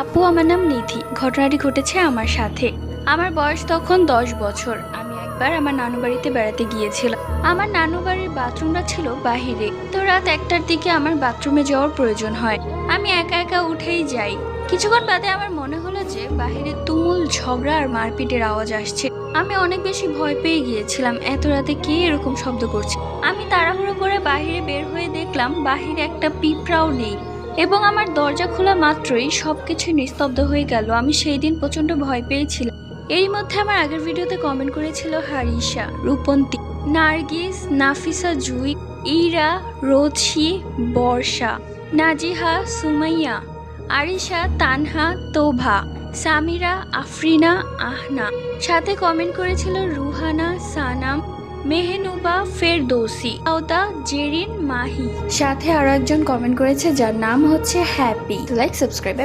আপু, আমার নাম নিধি। ঘটনাটি ঘটেছে আমার সাথে। আমার বয়স তখন 10 বছর। আমি একবার আমার নানু বাড়িতে বেড়াতে গিয়েছিলাম। আমার নানু বাড়ির বাথরুমটা ছিল বাহিরে। তো রাত 1টার দিকে আমার বাথরুমে যাওয়ার প্রয়োজন হয়। আমি একা একা উঠেই যাই। কিছুক্ষণ বাদে আমার মনে হলো যে বাহিরে তুমুল ঝগড়া আর মারপিটের আওয়াজ আসছে। আমি অনেক বেশি ভয় পেয়ে গিয়েছিলাম। এত রাতে কে এরকম শব্দ করছে? আমি তাড়াহুড়ো করে বাহিরে বের হয়ে দেখলাম বাহিরে একটা পিঁপড়াও নেই। এবং আমার দরজা খোলা মাত্রই সবকিছু নিস্তব্ধ হয়ে গেল। আমি সেই দিন প্রচন্ড ভয় পেয়েছিলাম। এরই মধ্যে আমার আগের ভিডিওতে কমেন্ট করেছিল হারিসা, রূপন্তী, নার্গিস, নাফিসা, জুই, ইরা, রোদসি, বর্ষা, নাজিহা, সুমাইয়া, আরিশা, তানহা, তোভা, সামিরা, আফরিনা, আহনা। সাথে কমেন্ট করেছিল রুহানা, সানাম, মেহনুবা, ফেরদৌসি, আওতা, জেরিন, মাহি। সাথে আরো একজন কমেন্ট করেছে যার নাম হচ্ছে হ্যাপি। Like, subscribe.